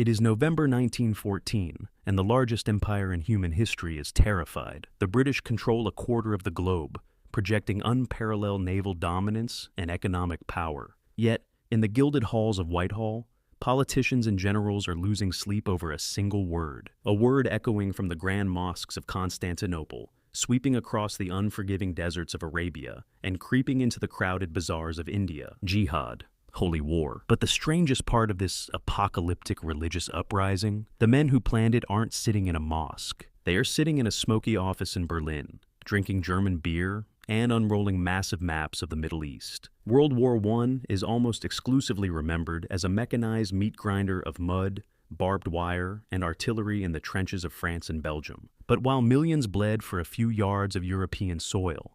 It is November 1914, and the largest empire in human history is terrified. The British control a quarter of the globe, projecting unparalleled naval dominance and economic power. Yet, in the gilded halls of Whitehall, politicians and generals are losing sleep over a single word, a word echoing from the grand mosques of Constantinople, sweeping across the unforgiving deserts of Arabia, and creeping into the crowded bazaars of India. Jihad. Holy war. But the strangest part of this apocalyptic religious uprising, the men who planned it aren't sitting in a mosque. They are sitting in a smoky office in Berlin, drinking German beer and unrolling massive maps of the Middle East. World War I is almost exclusively remembered as a mechanized meat grinder of mud, barbed wire, and artillery in the trenches of France and Belgium. But while millions bled for a few yards of European soil,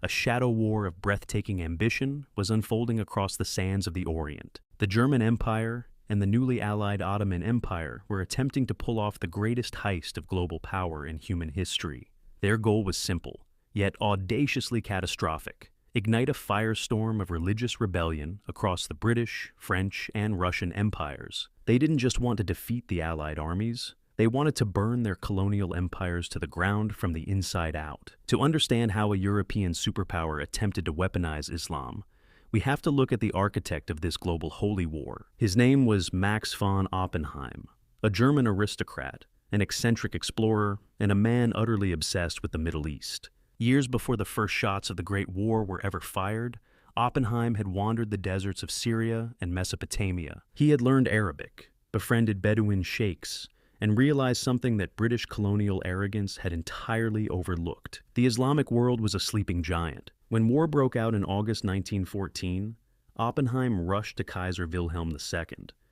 a shadow war of breathtaking ambition was unfolding across the sands of the Orient. The German Empire and the newly allied Ottoman Empire were attempting to pull off the greatest heist of global power in human history. Their goal was simple, yet audaciously catastrophic: ignite a firestorm of religious rebellion across the British, French, and Russian empires. They didn't just want to defeat the Allied armies, they wanted to burn their colonial empires to the ground from the inside out. To understand how a European superpower attempted to weaponize Islam, we have to look at the architect of this global holy war. His name was Max von Oppenheim, a German aristocrat, an eccentric explorer, and a man utterly obsessed with the Middle East. Years before the first shots of the Great War were ever fired, Oppenheim had wandered the deserts of Syria and Mesopotamia. He had learned Arabic, befriended Bedouin sheikhs, and realized something that British colonial arrogance had entirely overlooked. The Islamic world was a sleeping giant. When war broke out in August 1914, Oppenheim rushed to Kaiser Wilhelm II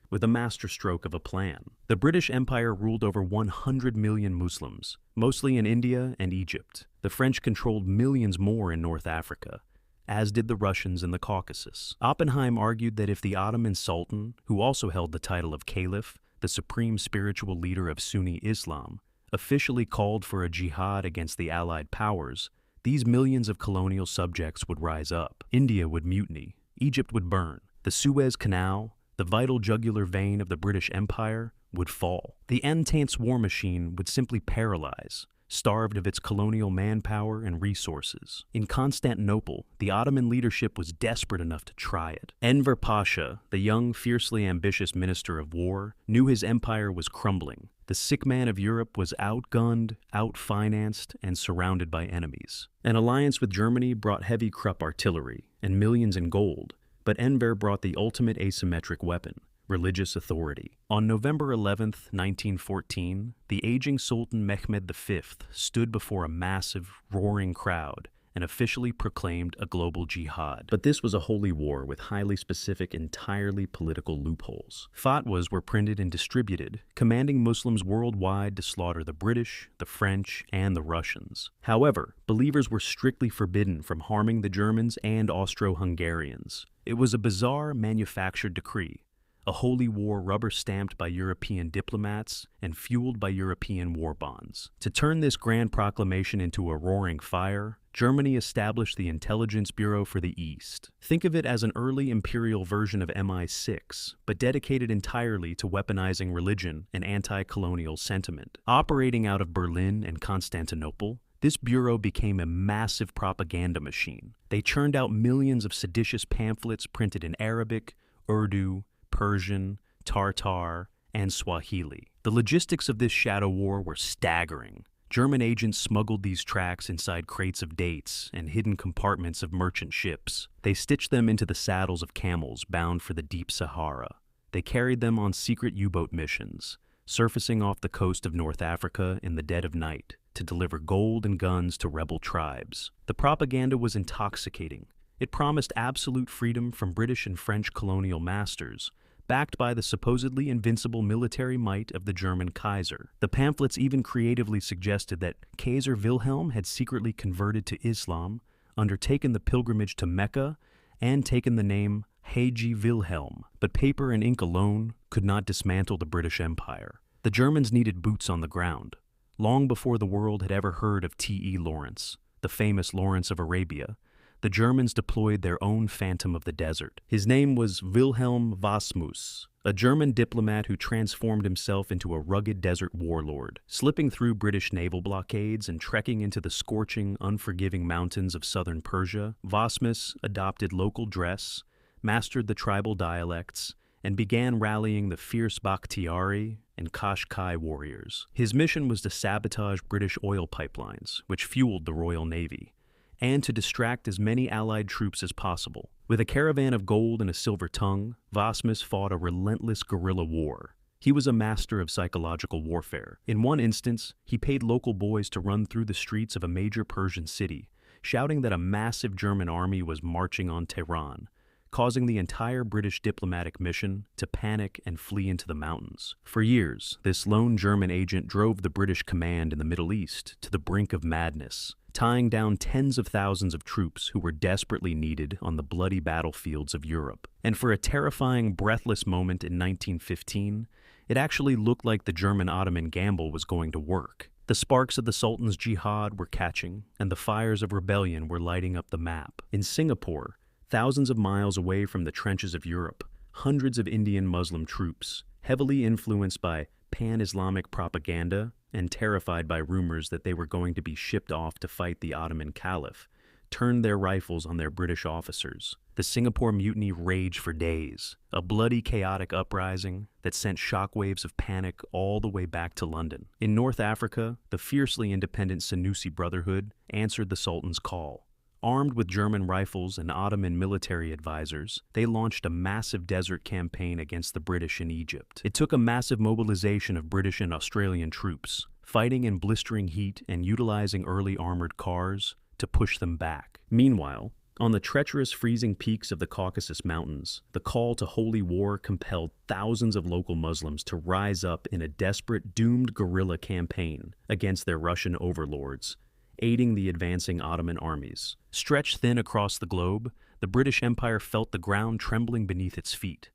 with a masterstroke of a plan. The British Empire ruled over 100 million Muslims, mostly in India and Egypt. The French controlled millions more in North Africa, as did the Russians in the Caucasus. Oppenheim argued that if the Ottoman Sultan, who also held the title of Caliph, the supreme spiritual leader of Sunni Islam, officially called for a jihad against the Allied powers, these millions of colonial subjects would rise up. India would mutiny, Egypt would burn, the Suez Canal, the vital jugular vein of the British Empire, would fall. The Entente war machine would simply paralyze, starved of its colonial manpower and resources. In Constantinople, the Ottoman leadership was desperate enough to try it. Enver Pasha, the young, fiercely ambitious minister of war, knew his empire was crumbling. The sick man of Europe was outgunned, outfinanced, and surrounded by enemies. An alliance with Germany brought heavy Krupp artillery and millions in gold, but Enver brought the ultimate asymmetric weapon: religious authority. On November 11, 1914, the aging Sultan Mehmed V stood before a massive, roaring crowd and officially proclaimed a global jihad. But this was a holy war with highly specific, entirely political loopholes. Fatwas were printed and distributed, commanding Muslims worldwide to slaughter the British, the French, and the Russians. However, believers were strictly forbidden from harming the Germans and Austro-Hungarians. It was a bizarre, manufactured decree, a holy war rubber-stamped by European diplomats and fueled by European war bonds. To turn this grand proclamation into a roaring fire, Germany established the Intelligence Bureau for the East. Think of it as an early imperial version of MI6, but dedicated entirely to weaponizing religion and anti-colonial sentiment. Operating out of Berlin and Constantinople, this bureau became a massive propaganda machine. They churned out millions of seditious pamphlets printed in Arabic, Urdu, Persian, Tartar, and Swahili. The logistics of this shadow war were staggering. German agents smuggled these tracts inside crates of dates and hidden compartments of merchant ships. They stitched them into the saddles of camels bound for the deep Sahara. They carried them on secret U-boat missions, surfacing off the coast of North Africa in the dead of night to deliver gold and guns to rebel tribes. The propaganda was intoxicating. It promised absolute freedom from British and French colonial masters, backed by the supposedly invincible military might of the German Kaiser. The pamphlets even creatively suggested that Kaiser Wilhelm had secretly converted to Islam, undertaken the pilgrimage to Mecca, and taken the name Haji Wilhelm. But paper and ink alone could not dismantle the British Empire. The Germans needed boots on the ground. Long before the world had ever heard of T.E. Lawrence, the famous Lawrence of Arabia, the Germans deployed their own phantom of the desert. His name was Wilhelm Wassmuss, a German diplomat who transformed himself into a rugged desert warlord, slipping through British naval blockades and trekking into the scorching, unforgiving mountains of southern Persia. Wassmuss adopted local dress, mastered the tribal dialects, and began rallying the fierce Bakhtiari and Qashqai warriors. His mission was to sabotage British oil pipelines, which fueled the Royal Navy, and to distract as many Allied troops as possible. With a caravan of gold and a silver tongue, Wassmuss fought a relentless guerrilla war. He was a master of psychological warfare. In one instance, he paid local boys to run through the streets of a major Persian city, shouting that a massive German army was marching on Tehran, causing the entire British diplomatic mission to panic and flee into the mountains. For years, this lone German agent drove the British command in the Middle East to the brink of madness, tying down tens of thousands of troops who were desperately needed on the bloody battlefields of Europe. And for a terrifying, breathless moment in 1915, it actually looked like the German-Ottoman gamble was going to work. The sparks of the Sultan's Jihad were catching, and the fires of rebellion were lighting up the map. In Singapore, thousands of miles away from the trenches of Europe, hundreds of Indian Muslim troops, heavily influenced by pan-Islamic propaganda and terrified by rumors that they were going to be shipped off to fight the Ottoman Caliph, turned their rifles on their British officers. The Singapore Mutiny raged for days, a bloody, chaotic uprising that sent shockwaves of panic all the way back to London. In North Africa, the fiercely independent Senussi Brotherhood answered the Sultan's call. Armed with German rifles and Ottoman military advisors, they launched a massive desert campaign against the British in Egypt. It took a massive mobilization of British and Australian troops, fighting in blistering heat and utilizing early armored cars to push them back. Meanwhile, on the treacherous freezing peaks of the Caucasus Mountains, the call to holy war compelled thousands of local Muslims to rise up in a desperate, doomed guerrilla campaign against their Russian overlords, aiding the advancing Ottoman armies. Stretched thin across the globe, the British Empire felt the ground trembling beneath its feet.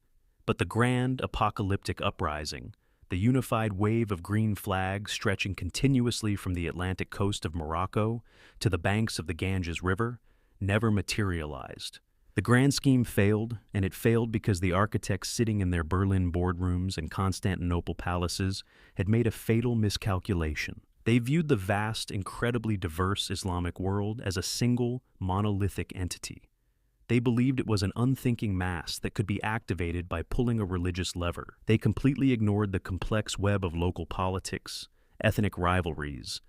But the grand, apocalyptic uprising, the unified wave of green flags stretching continuously from the Atlantic coast of Morocco to the banks of the Ganges River, never materialized. The grand scheme failed, and it failed because the architects sitting in their Berlin boardrooms and Constantinople palaces had made a fatal miscalculation. They viewed the vast, incredibly diverse Islamic world as a single, monolithic entity. They believed it was an unthinking mass that could be activated by pulling a religious lever. They completely ignored the complex web of local politics, ethnic rivalries,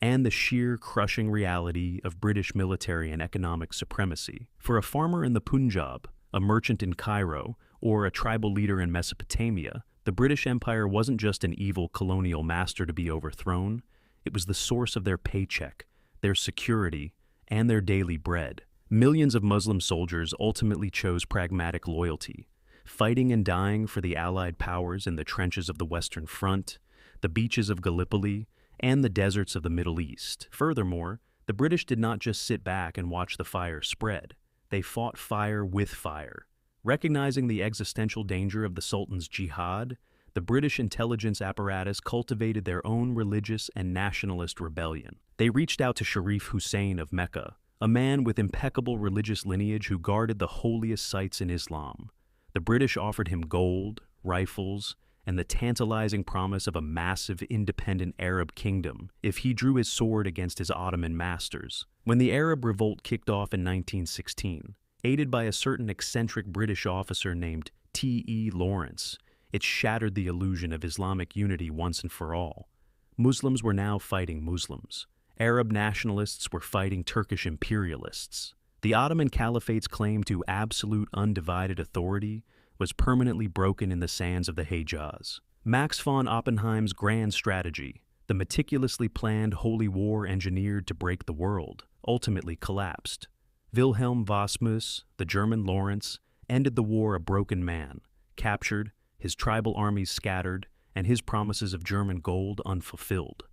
and the sheer, crushing reality of British military and economic supremacy. For a farmer in the Punjab, a merchant in Cairo, or a tribal leader in Mesopotamia, the British Empire wasn't just an evil colonial master to be overthrown. It was the source of their paycheck, their security, and their daily bread. Millions of Muslim soldiers ultimately chose pragmatic loyalty, fighting and dying for the Allied powers in the trenches of the Western Front, the beaches of Gallipoli, and the deserts of the Middle East. Furthermore, the British did not just sit back and watch the fire spread. They fought fire with fire. Recognizing the existential danger of the Sultan's jihad, the British intelligence apparatus cultivated their own religious and nationalist rebellion. They reached out to Sharif Hussein of Mecca, a man with impeccable religious lineage who guarded the holiest sites in Islam. The British offered him gold, rifles, and the tantalizing promise of a massive independent Arab kingdom if he drew his sword against his Ottoman masters. When the Arab Revolt kicked off in 1916, aided by a certain eccentric British officer named T.E. Lawrence, it shattered the illusion of Islamic unity once and for all. Muslims were now fighting Muslims. Arab nationalists were fighting Turkish imperialists. The Ottoman Caliphate's claim to absolute undivided authority was permanently broken in the sands of the Hejaz. Max von Oppenheim's grand strategy, the meticulously planned holy war engineered to break the world, ultimately collapsed. Wilhelm Wassmuss, the German Lawrence, ended the war a broken man, captured, his tribal armies scattered, and his promises of German gold unfulfilled.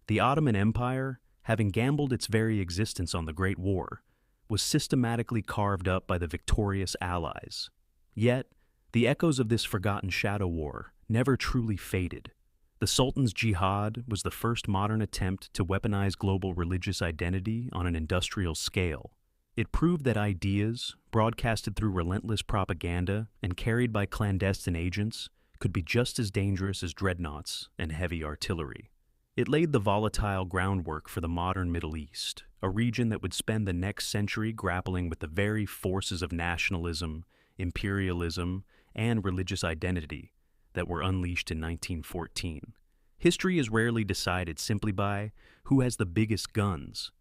The Ottoman Empire, having gambled its very existence on the Great War, was systematically carved up by the victorious Allies. Yet, the echoes of this forgotten shadow war never truly faded. The Sultan's Jihad was the first modern attempt to weaponize global religious identity on an industrial scale. It proved that ideas, broadcasted through relentless propaganda and carried by clandestine agents, could be just as dangerous as dreadnoughts and heavy artillery. It laid the volatile groundwork for the modern Middle East, a region that would spend the next century grappling with the very forces of nationalism, imperialism, and religious identity that were unleashed in 1914. History is rarely decided simply by who has the biggest guns.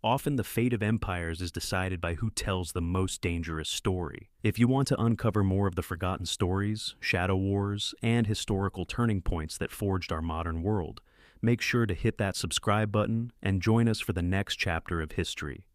Often the fate of empires is decided by who tells the most dangerous story. If you want to uncover more of the forgotten stories, shadow wars, and historical turning points that forged our modern world, make sure to hit that subscribe button and join us for the next chapter of history.